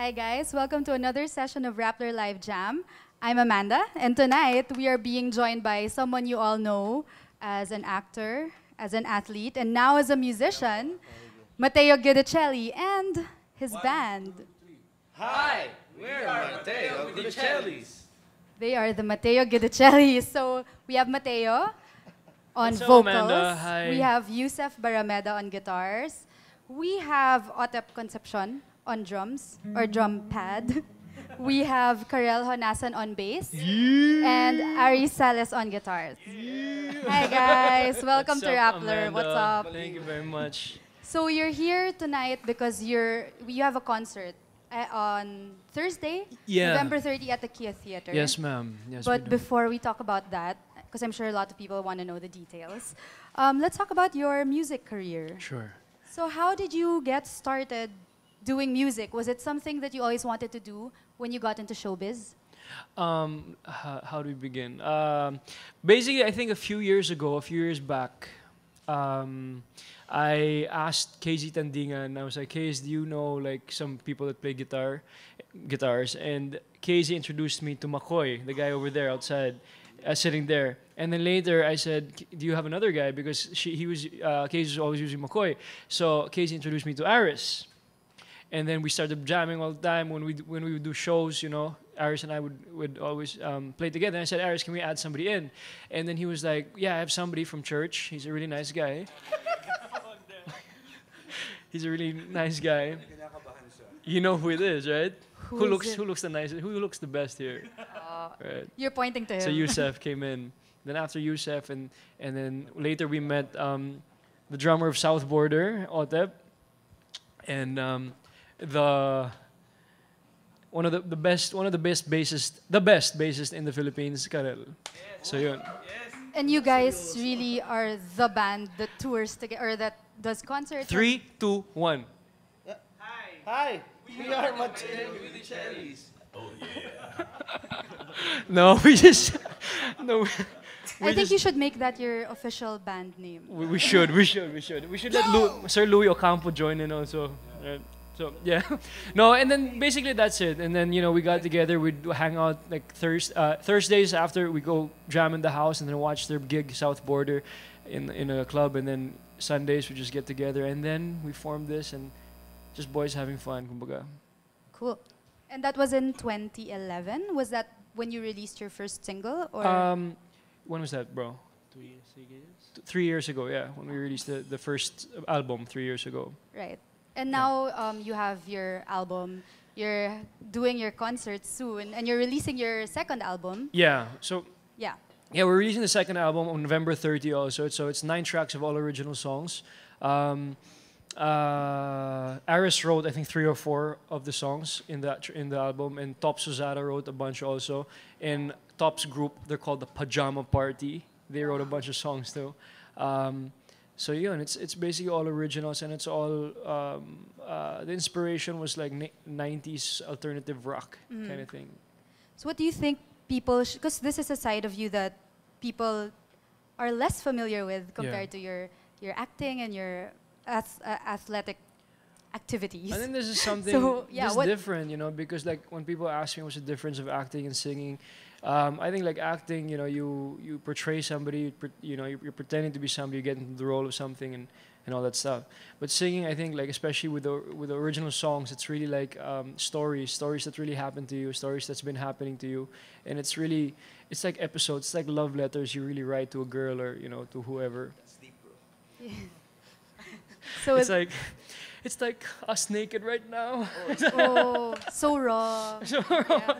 Hi guys, welcome to another session of Rappler Live Jam. I'm Amanda, and tonight we are being joined by someone you all know as an actor, as an athlete, and now as a musician, Matteo Guidicelli and his band. Hi, we're Matteo Guidicelli. They are the Matteo Guidicelli. So we have Matteo on What's up, vocals. Amanda? Hi. We have Yusef Barameda on guitars. We have Otep Concepcion on drums or drum pad. We have Karel Honasan on bass and Ari Sales on guitars. Hi guys, welcome What's to up, Rappler. Amanda? What's up? Thank you very much. So you're here tonight because you have a concert on Thursday, Yeah. November 30 at the Kia Theater. Yes, ma'am. Yes, But we do. before we talk about that, because I'm sure a lot of people want to know the details, let's talk about your music career. Sure. So how did you get started doing music? Was it something that you always wanted to do when you got into showbiz? How do we begin? Basically, I think a few years back, I asked Casey Tandingan, and I was like, Casey, do you know like some people that play guitars? And Casey introduced me to McCoy, the guy over there outside, sitting there. And then later I said, do you have another guy? Because Casey was always using McCoy. So Casey introduced me to Aris. And then we started jamming all the time when we would do shows, you know. Aris and I would always play together. And I said, Aris, can we add somebody in? And then he was like, yeah, I have somebody from church. He's a really nice guy. He's a really nice guy. You know who it is, right? Who looks the nicest? Who looks the best here? Right. You're pointing to him. So Yusef came in. Then after Yusef, and then later we met the drummer of South Border, Otep, and one of the best bassist in the Philippines, Karel. Yes. So yun. Yes. And you guys really are the band that tours together, or that does concerts. 3, 2, 1. Hi, we are Matteo Guidicelli. No, we just no. I think you should make that your official band name. We should let Sir Louis Ocampo join in also. Right? So yeah, no, and then basically that's it. And then we got together. We'd hang out like Thursdays after we go jam in the house, and then watch their gig South Border in a club. And then Sundays we just get together, and then we formed this and just boys having fun. Kumbaga. Cool. And that was in 2011. Was that when you released your first single, or? When was that, bro? 3 years ago, yeah. When we released the first album 3 years ago. Right. And now you have your album. You're doing your concert soon, and you're releasing your second album. Yeah. So Yeah. yeah, we're releasing the second album on November 30 also. So it's 9 tracks of all original songs. Aris wrote, I think, 3 or 4 of the songs in the album, and Top Suzara wrote a bunch also. In Top's group, they're called the Pajama Party. They wrote a bunch of songs too. So yeah, and it's basically all originals, and it's all the inspiration was like 90s alternative rock kind of thing. So what do you think people? Because this is a side of you that people are less familiar with compared to your your acting and your athletic activities. I think this is something So, yeah, just what- different, because like when people ask me what's the difference of acting and singing, I think like acting, you portray somebody, you're pretending to be somebody, you get into the role of something and all that stuff. But singing, I think like especially with the original songs, it's really like stories that really happen to you, stories that's been happening to you, and it's like episodes, it's like love letters you really write to a girl or to whoever. So It's like us naked right now. oh, so raw. So Yeah.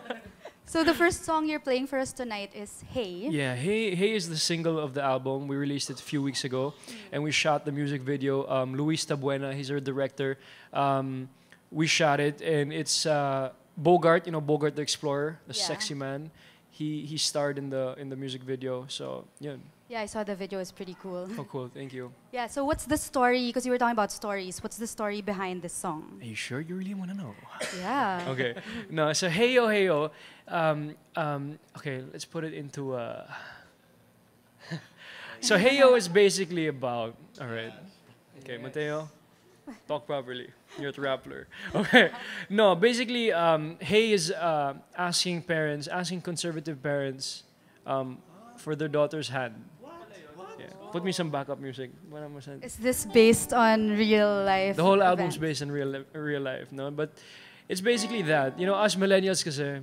So the first song you're playing for us tonight is Hey. Yeah, Hey is the single of the album. We released it a few weeks ago, and we shot the music video. Luis Tabuena, he's our director. We shot it, and it's Bogart, Bogart the Explorer, the Yeah. sexy man. He starred in the music video. So yeah, Yeah, I saw the video. It's pretty cool. oh cool, thank you. Yeah. So what's the story? Because you were talking about stories. What's the story behind this song? Are you sure you really want to know? Yeah. Okay, no. So Heyo. Okay, let's put it into. So Heyo is basically about. All right. Okay, Matteo. Talk properly. You're at Rappler. Okay. No, basically, Hey is asking conservative parents for their daughter's hand. Yeah. Put me some backup music. Is this based on real life? The whole album's events? based on real life, no? But it's basically that. You know, us millennials kasi,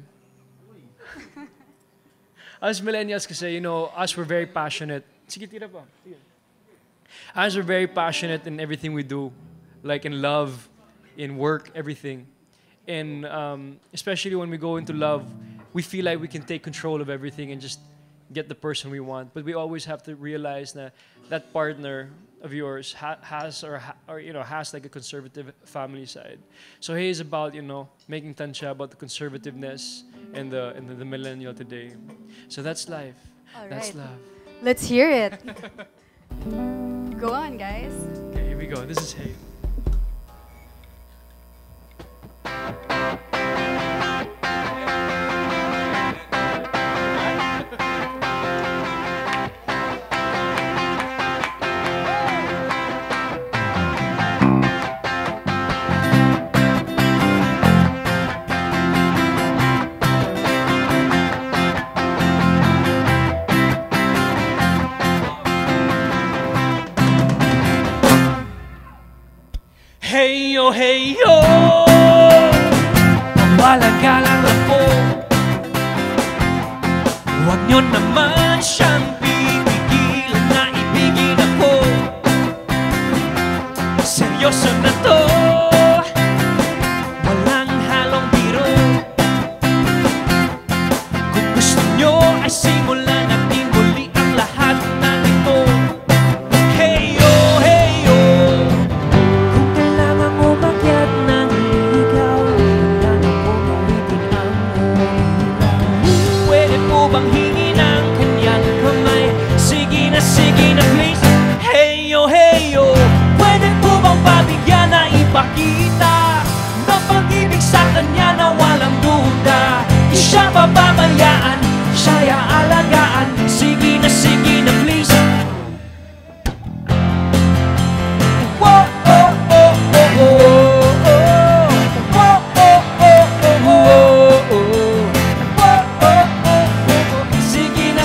you know, us we're very passionate. Sige, tira pa. Sige. Us we're very passionate in everything we do. Like in love, in work, everything. And especially when we go into love, we feel like we can take control of everything and just get the person we want. But we always have to realize that partner of yours has like a conservative family side. So Hey is about, you know, making tansya about the conservativeness and the millennial today. So that's life. All That's right. love. Let's hear it. Go on, guys. Okay, here we go. This is Hey. Hey yo, mawalaga lang ako. Huwag niyo naman siyang pipigilan na ibigin ako. Seryoso na to, walang halong biro. Kung gusto niyo ay simulan natin muli ang lahat na ito. Hey yo, kung kailangan mo magyat ng ligaw, kailangan mo mawitin ang ilaw. Pwede po bang hingin ang kanyang kamay? Sige na please. Hey yo, pwede po bang pabigyan na ipakita ng pag-ibig sa kanya na walang duda? Di siya pababayaan, siya'y aalagaan. Sige na please. Whoa, oh, oh, oh, oh, oh. Whoa, oh, oh, oh, oh, oh. Whoa, oh, oh, oh, oh. Sige na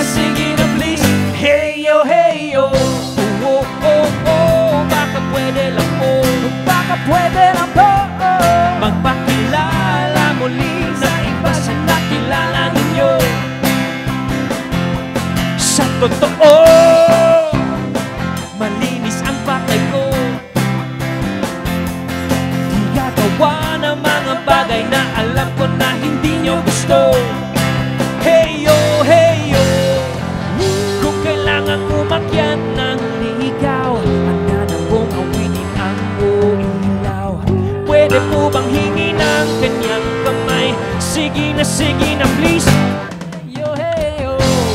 please. Hey yo, oh, oh, oh. Baka pwede lang po, magpakilala muli sa iba sa nakilala ninyo. Sa totoo, malinis ang pakay ko. Di gagawa ng mga bagay na alam ko na hindi nyo gusto. Hey yo, kung kailangan umakyat ng ligaw, handa na pong awitin ang ilaw. Pwede po bang hingi ng kanyang kamay? Sige na please. Yo,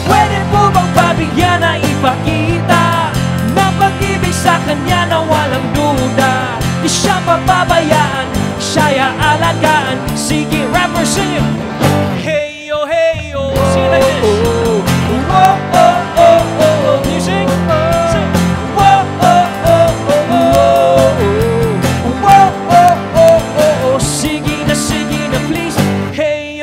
pwede po bang pabigyan na ipakita ng pag-ibig sa kanya na walang duda? Di siya papabayaan, siya'y aalagaan. Sige, rapper, sing it. Hey yo, sing it like this. Whoa, oh, oh, oh, oh. Music, sing. Whoa, oh, oh, oh, oh, oh. Whoa, oh, oh, oh, oh. Sige na please. Hey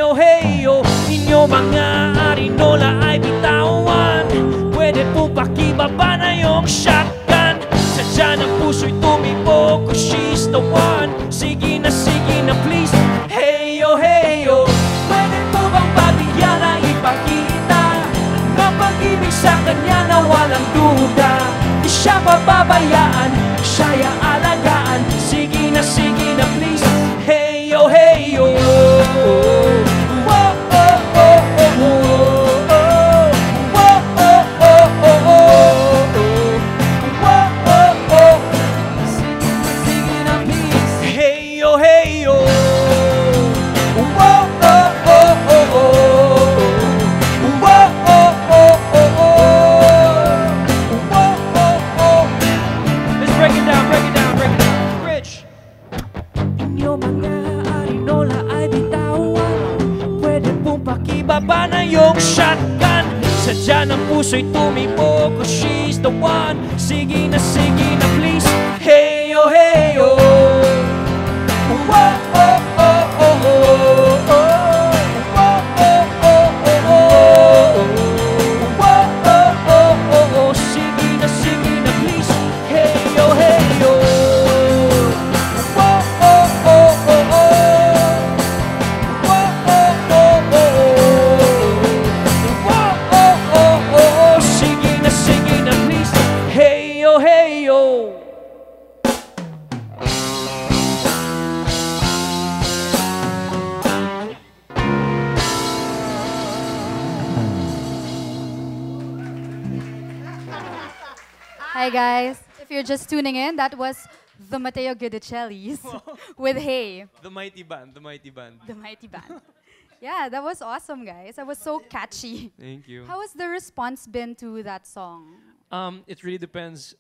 yo, inyo mga arinola ay bitawan. Pwede po pakibaba na yung shotgun. Sadya ng puso'y tumibo, 'cause she's the one. Sige na please. Hey yo, pwede po bang pabigyan na ipakita ng pag-ibig sa kanya na walang duda? Di siya pababayaan, siya'y aalagaan. Sige na please. Hey yo, whoa, oh, oh, oh, oh, oh. Whoa, oh, oh, oh, oh, oh. Whoa, oh, oh. Sige na please. Hey yo, whoa, oh, oh, oh, oh. Whoa, oh, oh, oh, oh. Whoa, oh, oh. Let's break it down. Rich. Inyo mga arinola ay bitawan. Pwede pong pakibaba na yung shotgun. Sadya ng puso'y tumibo, 'cause she's the one. Sige na please. Hey yo, Hi guys, if you're just tuning in, that was the Matteo Guidicellis with Hey, The mighty band, the mighty band. the mighty band. Yeah, that was awesome, guys. That was so catchy. Thank you. How has the response been to that song? It really depends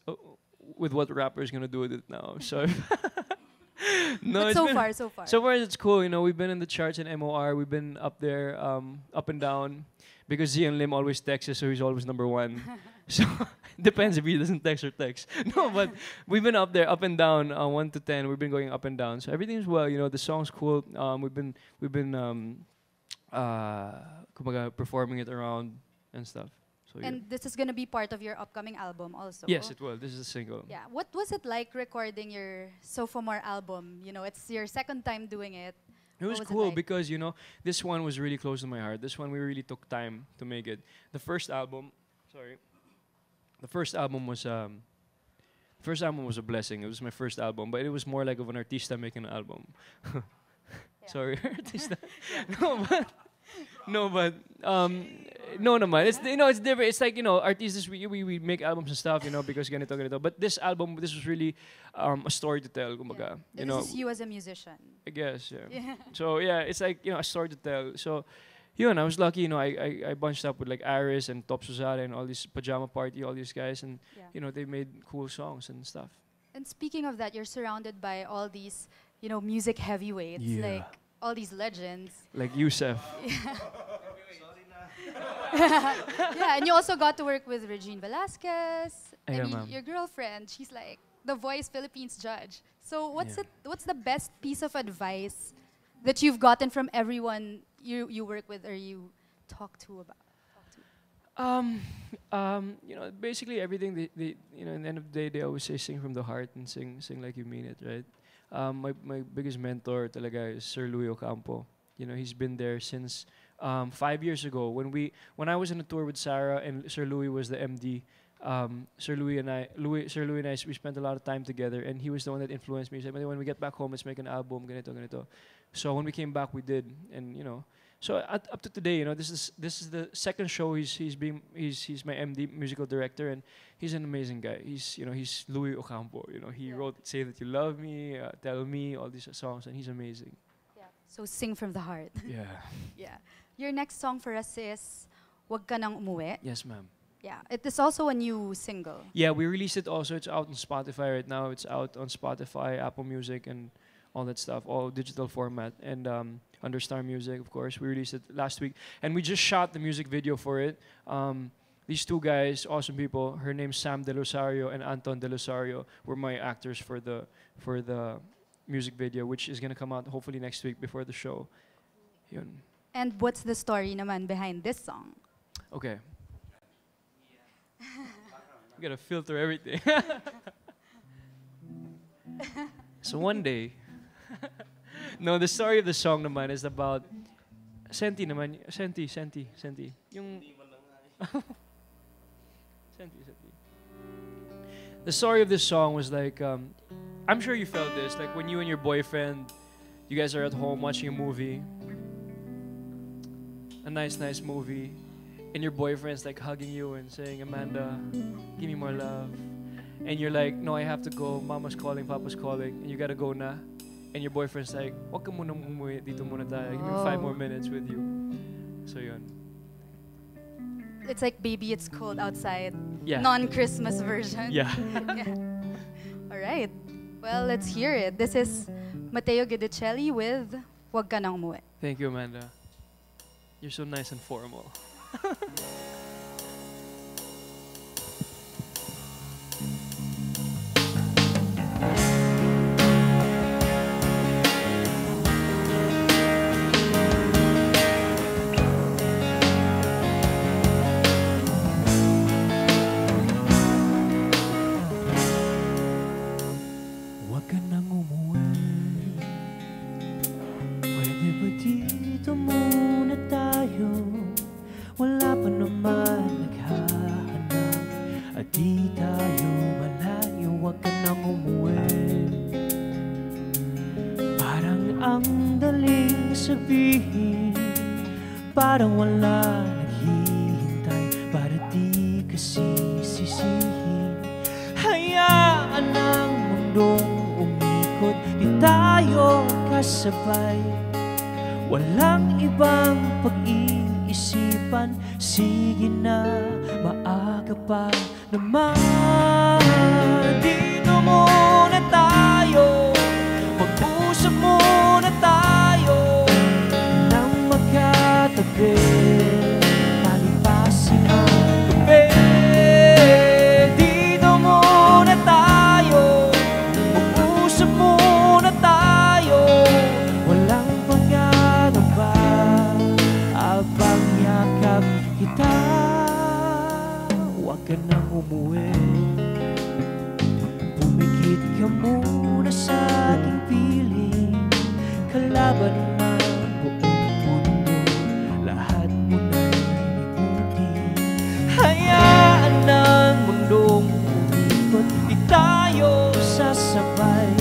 with what Rappler is gonna do with it now. So no, But it's so been- far, so far. So far, it's cool. You know, we've been in the charts in MOR. We've been up there, up and down, because Zian Lim always texts us, so he's always number one. So depends if he doesn't text or text. No, but we've been up there, up and down, 1 to 10. We've been going up and down. So everything's well. You know, the song's cool. We've been kumbaga, performing it around and stuff. So yeah. And this is gonna be part of your upcoming album also. Yes, it will. This is a single. Yeah. What was it like recording your sophomore album? You know, it's your second time doing it. It was was it cool like? because, you know, this one was really close to my heart. This one we really took time to make it. The first album was a blessing. It was my first album, but it was more like of an artista making an album. Sorry, artista. No, naman. It's, you know, it's different. It's like, you know, artists, we make albums and stuff, you know, because ganito, ganito. But this album, this was really a story to tell, kumbaga. You know, This is you as a musician. I guess, yeah. Yeah. So yeah, it's like, you know, a story to tell. So, I was lucky, you know, I bunched up with like Aris and Top Suzara and all these Pajama Party, all these guys, and Yeah. you know, they made cool songs and stuff. And speaking of that, you're surrounded by all these, you know, music heavyweights, Yeah. like all these legends. Like Yusef. Yeah, and you also got to work with Regine Velasquez. Yeah, and ma'am. your girlfriend, she's like the Voice Philippines judge. So what's Yeah. what's the best piece of advice that you've gotten from everyone you work with or you talk to about? You know, basically everything they you know, at the end of the day, they always say sing from the heart and sing like you mean it, right? My biggest mentor talaga is Sir Louis Ocampo. You know, he's been there since 5 years ago when I was on a tour with Sarah and Sir Louis was the MD. Sir Louis and I, we spent a lot of time together, and he was the one that influenced me. He said, when we get back home, let's make an album, ganito, ganito. So when we came back, we did, and you know, so up to today, you know, this is the second show he's my MD, musical director, and he's an amazing guy. He's Louis Ocampo. You know, he wrote "Say That You Love Me," "Tell Me," all these songs, and he's amazing. Yeah. So sing from the heart. Yeah. Yeah. Your next song for us is Wag Ka Nang Umuwi. Yes, ma'am. Yeah. It is also a new single. Yeah, we released it also. It's out on Spotify right now. It's out on Spotify, Apple Music, and all that stuff, all digital format. And under Star Music, of course. We released it last week. And we just shot the music video for it. These two guys, awesome people. Her name's Sam De Losario and Anton De Losario were my actors for the music video, which is going to come out hopefully next week before the show. Yun. And what's the story naman behind this song? Okay. We gotta filter everything. So one day, no, the story of the song naman is about Senti naman, Senti. Yung Senti. The story of this song was like, I'm sure you felt this, like when you and your boyfriend, you guys are at home watching a movie, a nice movie, and your boyfriend's like hugging you and saying, Amanda, give me more love. And you're like, no, I have to go. Mama's calling, Papa's calling, and you gotta go na. And your boyfriend's like, wag ka munang umuwi, dito muna tayo. Give me 5 more minutes with you. So yun. It's like Baby It's Cold Outside. Yeah. Non-Christmas version. Yeah. Yeah. All right. Well, let's hear it. This is Matteo Guidicelli with Wag Ka Nang Umuwi. Thank you, Amanda. You're so nice and formal. Huwag ka nang umuwi. Pwede ba dito muna tayo? Wala pa naman naghahanap at di tayo malayo. Huwag ka nang umuwi. Parang ang daling sabihin, parang wala naghihintay para di ka sisisihin. Hayaan ang mundong umikot, di tayo kasabay. Walang ibang pag-iisipan, sige na, maaga pa naman. Dito muna tayo, mag-usap muna tayo nang magkatabi, palipasin ang gabi. Dito muna tayo, mag-usap muna tayo, walang pangangamba, abang yakap kita. Huwag ka nang umuwi, pumikit ka muna sa aking piling, kalaban ng buong mundo, lahat mo na'y ikuti. Hayaan ng mundong umikot, di tayo sasabay.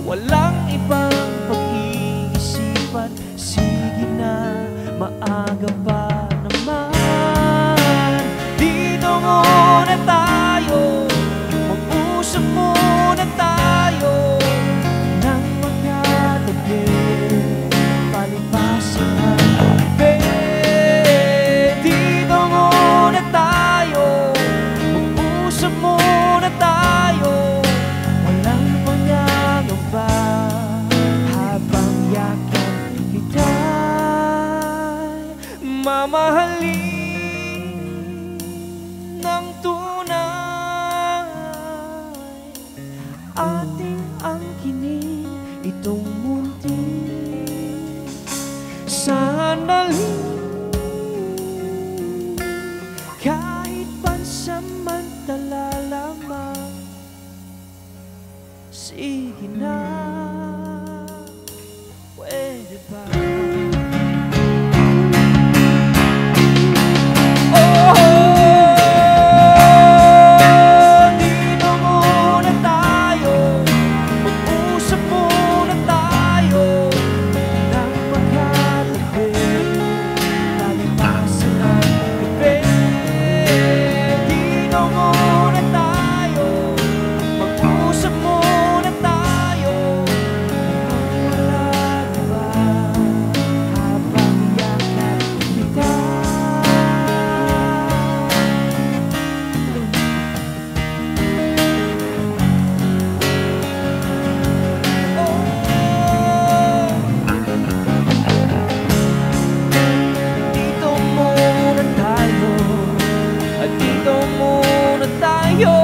Walang ibang pag-iisipan, sige na, maaga pa naman. Dito muna tayo, mag-usap muna tayo nang magkatabi, palipasin ang gabi. Dito muna tayo, mag-usap muna tayo, walang pangangamba, habang yakap kita, mamahalin ng tunay. Ating angkinin itong munting sandali, kahit pansamantala lamang, sige na, pwede ba? Dito muna tayo, mag-usap muna tayo nang magkatabi, palipasin ang gabi. Dito muna tayo, mag-usap muna tayo, wala na ba, habang yakap kita. Dito muna tayo, at dito muna tayo,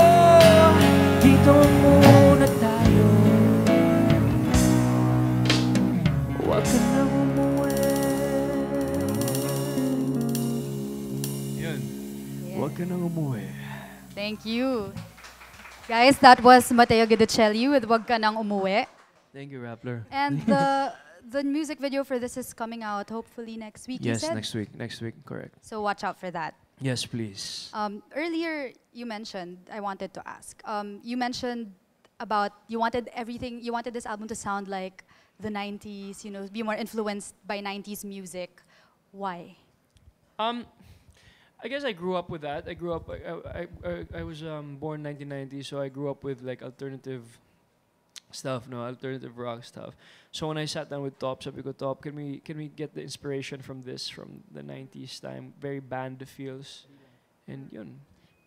dito muna tayo. Huwag ka nang umuwi, Yun. Yeah. Huwag ka nang umuwi. Thank you. Guys, that was Matteo Guidicelli with Wag Ka Nang Umuwi. Thank you, Rappler. And the music video for this is coming out hopefully next week, you Yes, said? next week. Next week, correct. So watch out for that. Yes, please. Earlier, you mentioned, I wanted to ask, you mentioned about you wanted this album to sound like the 90s, you know, be more influenced by 90s music. Why? I guess I grew up with that. I grew up. I was born 1990, so I grew up with like alternative stuff, no, alternative rock stuff. So when I sat down with Top, sabi ko, Top, can we get the inspiration from this, from the 90s time, very band feels, and yun.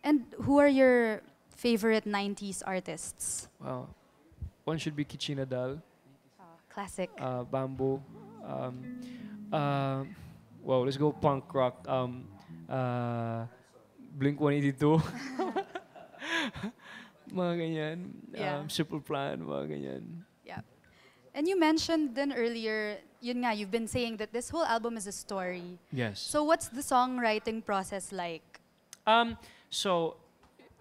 And who are your favorite 90s artists? Wow, one should be Kichina Dal, Classic. Bamboo. Wow, let's go punk rock. Blink 182. Mga ganyan. Yeah. Simple Plan, mga ganyan. Yeah. And you mentioned then earlier, yun nga, you've been saying that this whole album is a story. Yes. So what's the songwriting process like? So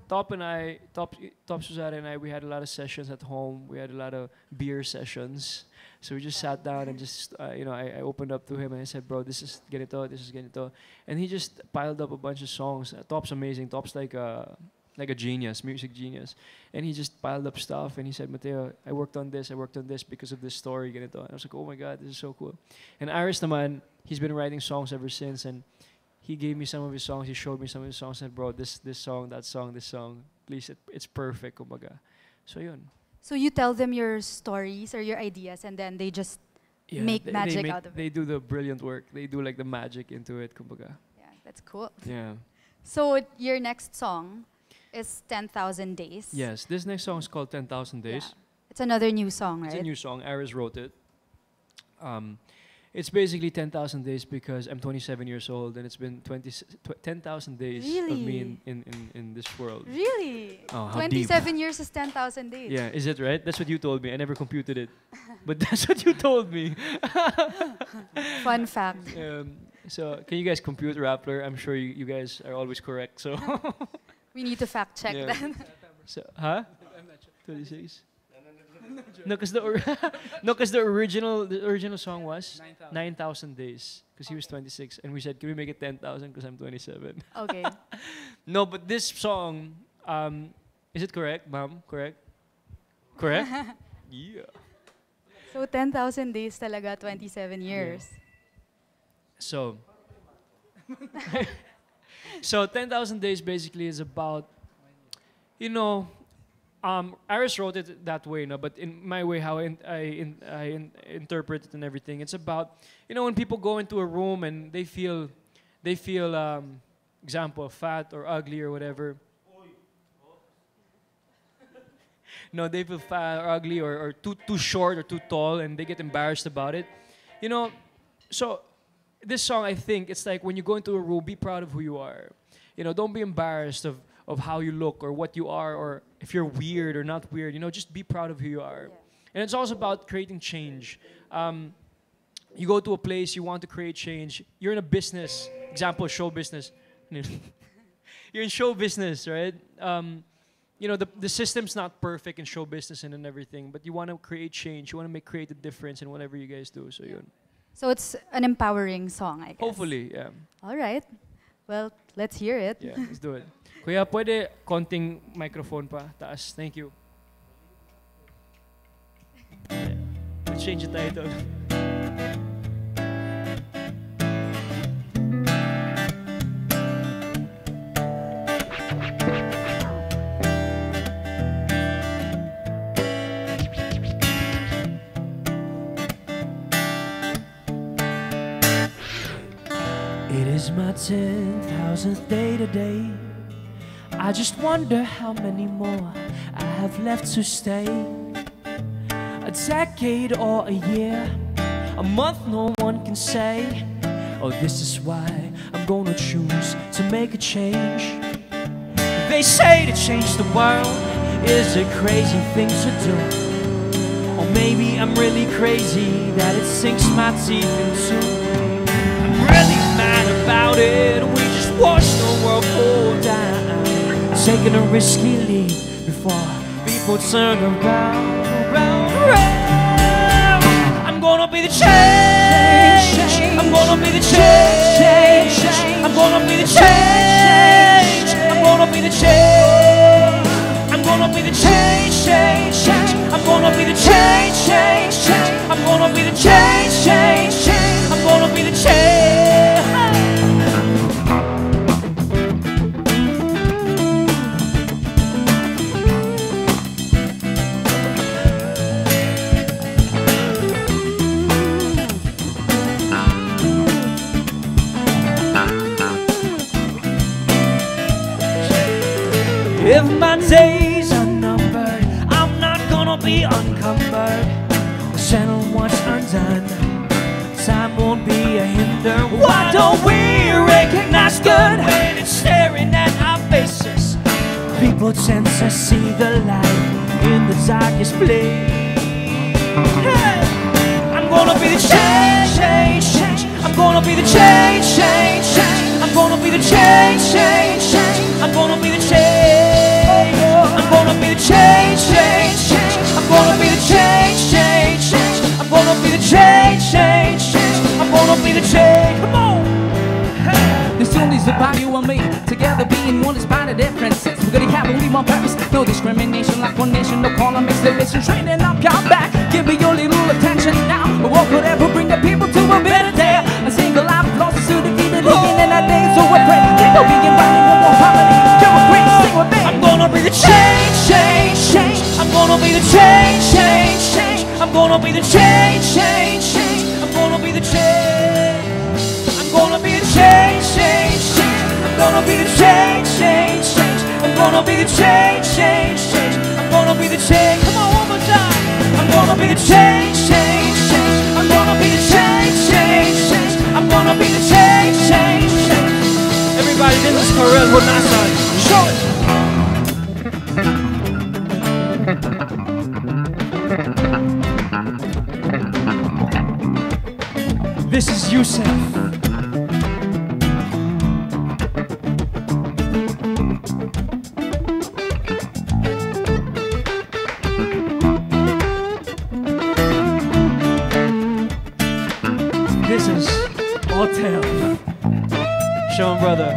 Top Suzara and I, we had a lot of sessions at home. We had a lot of beer sessions. So we just sat down and just, I opened up to him and I said, bro, this is ganito. And he just piled up a bunch of songs. Top's amazing. Top's like a genius, music genius. And he just piled up stuff and he said, Matteo, I worked on this because of this story, ganito. And I was like, oh my God, this is so cool. And Iris naman, he's been writing songs ever since, and he gave me some of his songs, he showed me some of his songs, and said, bro, this song, that song, this song, At least it's perfect, kumbaga. So yun. So you tell them your stories or your ideas, and then they just make magic out of it. They do the brilliant work. They do like the magic into it, kumbaga. Yeah, that's cool. Yeah. So your next song is 10,000 Days. Yes, this next song is called 10,000 Days. Yeah. It's another new song, right? It's a new song. Aris wrote it. It's basically 10,000 days because I'm 27 years old and it's been 10,000 days of me in this world. Really? Oh, how 27 deep. years is 10,000 days. Yeah, is it right? That's what you told me. I never computed it. But that's what you told me. Fun fact. So can you guys compute Rappler? I'm sure you guys are always correct. So we need to fact check that. So, huh? 26? No, because the original song was 9,000 days because he was 26, and we said, can we make it 10,000 because I'm 27? Okay. No, but this song, is it correct, ma'am? Correct? Correct? Yeah. So 10,000 days talaga, 27 years. Yeah. So 10,000 days basically is about, you know, Aris wrote it that way, no? But in my way, how I interpret it and everything, it's about, you know, when people go into a room and they feel, example, fat or ugly or whatever. No, they feel fat or ugly or too short or too tall, and they get embarrassed about it. You know, so this song, I think, it's like when you go into a room, be proud of who you are. You know, don't be embarrassed of how you look or what you are, or if you're weird or not weird, you know, just be proud of who you are. Yeah. And it's also about creating change. You go to a place, you want to create change. You're in a business, example, show business. You're in show business, right? You know, the system's not perfect in show business and everything, but you want to create change. You want to create a difference in whatever you guys do. So, yun. So it's an empowering song, I guess. Hopefully, yeah. All right. Well, let's hear it. Yeah, let's do it. Kuya, pwede konting microphone pa, taas. Thank you. Yeah. Let's change the title. It is my 10,000th day today. I just wonder how many more I have left to stay. A decade or a year, a month, no one can say. Oh, this is why I'm gonna choose to make a change. They say to change the world is a crazy thing to do. Or maybe I'm really crazy that it sinks my teeth into. I'm really mad about it, we just watched the world fall down. Taking a risky leap before people turn around. I'm gonna be the change. I'm gonna be the change. I'm gonna be the change. I'm gonna be the change. I'm gonna be the change. I'm gonna be the change. I'm gonna be the change. I'm gonna be the change. If my days are numbered, I'm not gonna be uncumbered. Settle what's undone, time won't be a hinder. Why don't we recognize good when it's staring at our faces? People tend to see the light in the darkest place. Hey! I'm gonna be the change. I'm gonna be the change. I'm gonna be the change. I'm gonna be the change. I'm gonna be the change. I'm gonna be the change. I'm gonna be the change. I'm gonna be the change. Come on. There's two needs about you and me. Together being one despite the differences. We're gonna have only one purpose. No discrimination, like one nation, no color, mixed division. Training up, come back. Give me your little attention now. But what could ever bring the people to a better day? A single life lost to defeat the living in our day. So we're praying. Take a vegan, running one more harmony. You're a great, sing with me. I'm gonna be the change. be the change, change, change. I'm gonna be the change, change, change. I'm gonna be the change. I'm gonna be the change, change, change. I'm gonna be the change, change, change. I'm gonna be the change, change, change. I'm gonna be the change. Come on, one more time. I'm gonna be the change, change, change. I'm gonna be the change, change, change. I'm gonna be the change, change, change. Everybody, this is Karel Honasan. Show it. This is Yusef. This is Hotel. Show him, brother.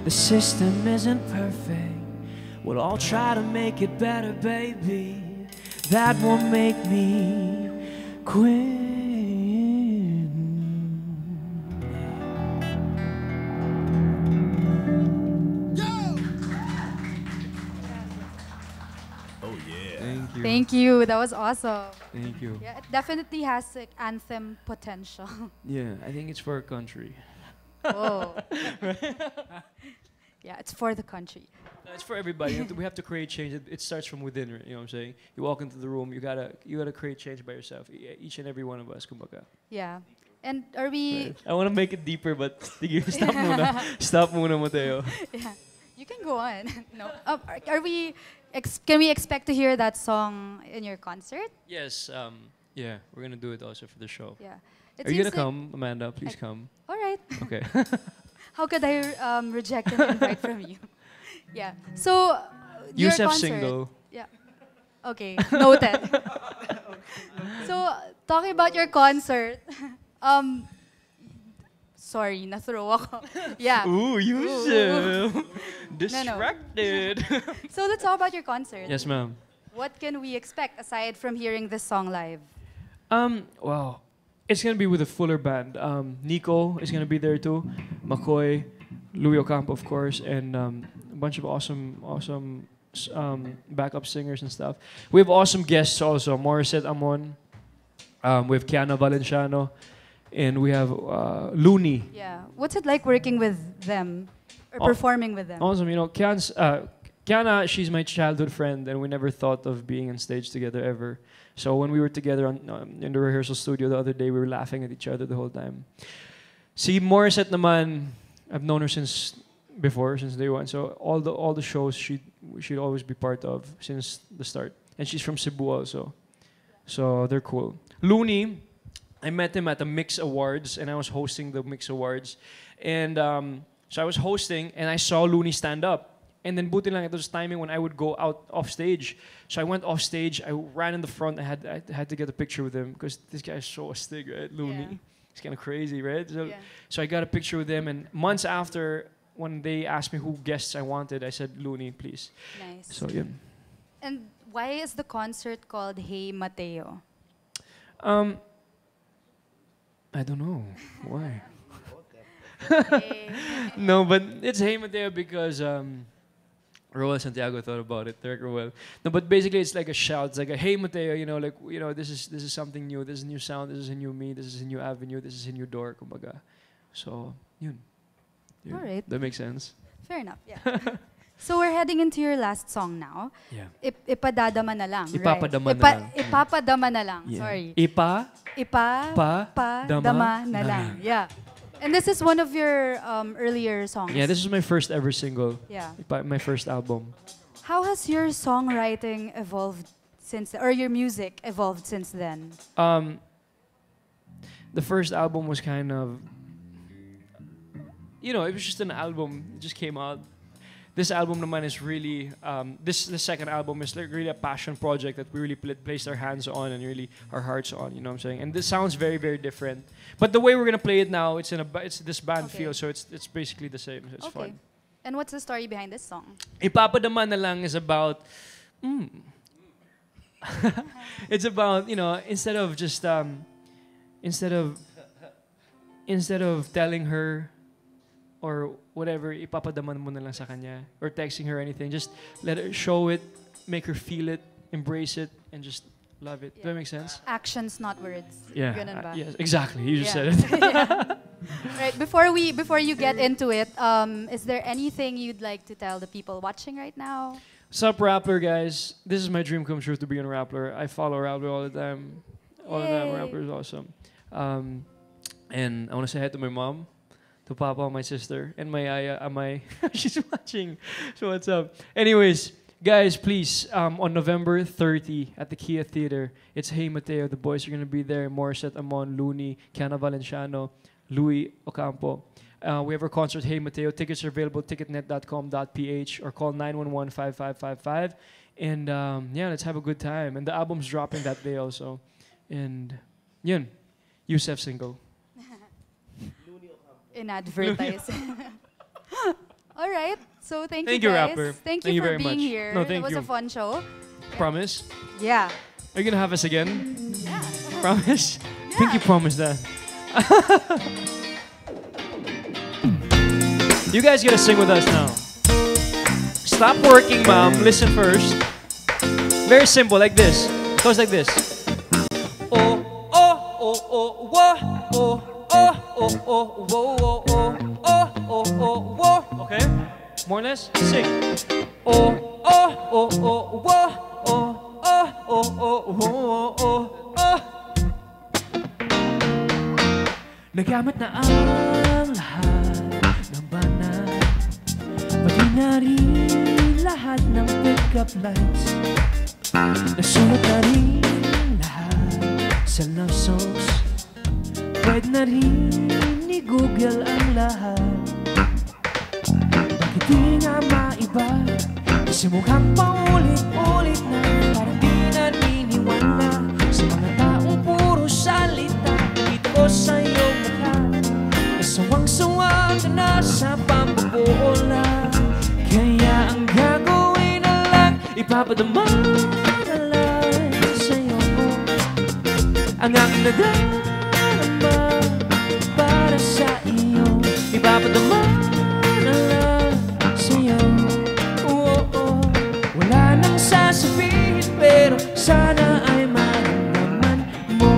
System isn't perfect. We'll all try to make it better, baby. That won't make me quit. Oh yeah. Thank you. Thank you. That was awesome. Thank you. Yeah, it definitely has like, anthem potential. Yeah, I think it's for our country. Oh. Yeah, it's for the country. No, it's for everybody. We have to create change. It starts from within, you know what I'm saying? You walk into the room, you gotta create change by yourself. Each and every one of us, kumbaga. Yeah. And are we... Right. I want to make it deeper, but stop muna. Stop muna, Matteo. Yeah. You can go on. No. Are we... can we expect to hear that song in your concert? Yes. Yeah, we're gonna do it also for the show. Yeah. Are you gonna come, Amanda? Please come. All right. Okay. How could I reject an invite from you? Yeah. So, your Yusef concert. single. Yeah. Okay. Noted. So, talking about your concert, sorry, na-throw ako. Yeah. Ooh, Yusef. No. Distracted. So, let's talk about your concert. Yes, ma'am. What can we expect aside from hearing this song live? Well, it's gonna be with a fuller band. Nico is gonna be there too. McCoy, Louis Ocampo, of course, and a bunch of awesome backup singers and stuff. We have awesome guests also. Morissette Amon. We have Kiana Valenciano, and we have Looney. Yeah. What's it like working with them or performing with them? Awesome. You know, Kiana, she's my childhood friend, and we never thought of being on stage together ever. So when we were together in the rehearsal studio the other day, we were laughing at each other the whole time. See, Morissette naman, I've known her since day one. So all the shows she'd always be part of since the start. And she's from Cebu also. So they're cool. Looney, I met him at the Mix Awards, and I was hosting the Mix Awards. And so I was hosting, and I saw Looney stand up. And then buti lang, it was timing when I would go out off stage. So I went off stage, I ran in the front, I had to get a picture with him because this guy is so astig, right? Looney. Yeah. He's kind of crazy, right? So, Yeah. so I got a picture with him, and months after, when they asked me who guests I wanted, I said, Looney, please. Nice. So, yeah. And why is the concert called Hey Matteo? I don't know. Why? Hey. No, but it's Hey Matteo because Roel Santiago thought about it. Derek Roel. No, but basically it's like a shout. It's like a Hey Matteo, this is something new. This is a new sound. This is a new me. This is a new avenue. This is a new door. Kumbaga. So, yun. All right. That makes sense. Fair enough. Yeah. So we're heading into your last song now. Yeah. Ipadadama na lang. Ipapadama right? na lang. Ipapadama na lang. Yeah. Sorry. Pa Dama na lang. Yeah. And this is one of your earlier songs. Yeah, this is my first ever single. Yeah. My first album. How has your songwriting evolved since, or your music evolved since then? the first album was kind of, you know, it was just an album. It just came out. This album naman is really, the second album is like really a passion project that we really placed our hands on and really our hearts on, you know what I'm saying? And this sounds very, very different. But the way we're gonna play it now, it's this band feel, so it's basically the same. So it's fun. And what's the story behind this song? Ipapadama na lang is about, it's about, you know, instead of just, instead of telling her or whatever, ipapadaman mo na lang sa kanya, or texting her or anything, just let her show it, make her feel it, embrace it, and just love it. Does that make sense? Actions, not words. Yeah. Ganun ba? Yes, exactly. You just said it. Right. Before you get into it, is there anything you'd like to tell the people watching right now? Sup, Rappler guys? This is my dream come true to be on Rappler. I follow Rappler all the time. All the time. Rappler is awesome. And I want to say hi to my mom, to Papa, my sister, and my Amay. She's watching. So what's up? Anyways, guys, please, on November 30 at the Kia Theater, it's Hey Matteo. The boys are going to be there. Morissette, Amon, Looney, Kiana Valenciano, Louis Ocampo. We have our concert, Hey Matteo. Tickets are available at ticketnet.com.ph or call 911-5555. And yeah, let's have a good time. And the album's dropping that day also. And yun, Yusef single. Inadvertise. All right. So thank you you, guys. Rapper. Thank you for very being much. here. No, It thank was you. a fun show. Promise? Yeah. Are you going to have us again? Yeah. Promise? I think you promised that. You guys gotta sing with us now. Stop working, mom. Listen first. Very simple, like this. It goes like this. Oh, oh, oh, oh, whoa, oh. Oh, oh, oh, whoa, whoa, oh, oh, oh, oh, whoa. Okay? More or less? Sing. Oh, oh, oh, oh, whoa, oh, oh, oh, oh, oh, oh. Nagamit na ang lahat ng banat, pati na rin lahat ng pick-up lines. Nasulat na rin lahat sa love songs. Pwede na rin ni Google ang lahat. Bakit di nga maiba? Kasi mukhang paulit-ulit na, parang di naniniwala sa mga taong puro salita. Dito ko sa iyong mukha, nasawang-sawa ka na sa pambabola. Kaya ang gagawin na lang, ipapadama na lang sa'yo ang aking nadarama. Para sa iyo, ipapadama na lang sa'yo. Oh, oh. Wala nang sasabihin, pero sana ay maramdaman mo.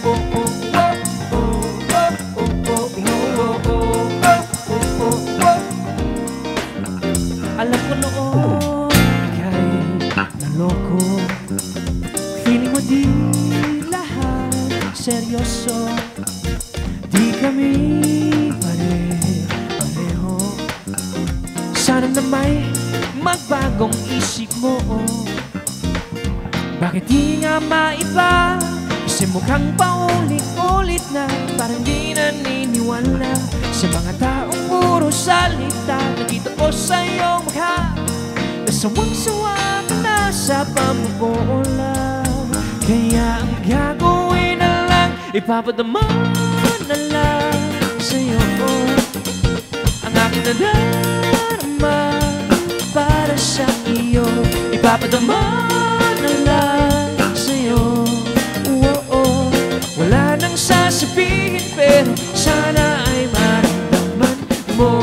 Oh, oh, oh, oh, oh, oh, oh, oh, oh, oh, oh. Alam ko noon, ika'y naloko. Feeling mo di lahat seryoso. Di kami pare-pareho. Sana na may magbagong isip mo. Bakit di nga maiba? Kasi mukhang paulit-ulit na, parang di naniniwala sa mga taong puro salita. Nakita ko sa iyong mukha, nasawang-sawa ka na sa pambobola. Kaya ang gagawin na lang, ipapadama na lang sa'yo ang aking nadarama para sa iyo. Ipapadama na lang sa'yo. Wala nang sasabihin, pero sana ay maramdaman mo.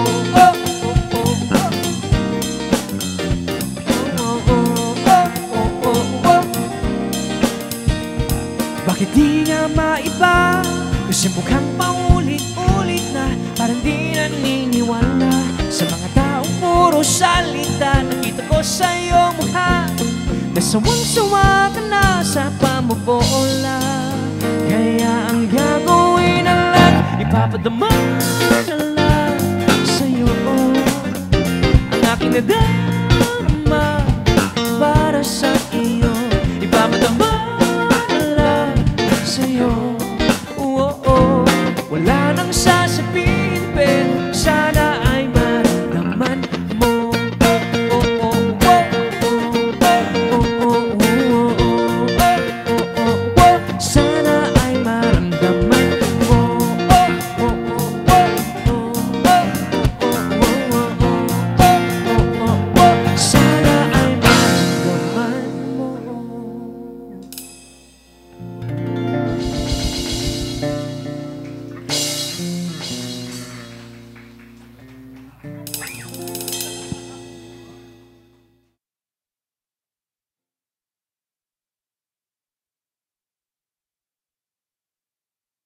Bakit di nga maiba? Kasi mukhang paulit-ulit na, parang di naniniwala sa mga taong puro salita. Nakita ko sa iyong mukha, nasawang-sawa ka na sa pambobola. Kaya ang gagawin na lang, ipapadama na lang sa'yo ang aking nadarama.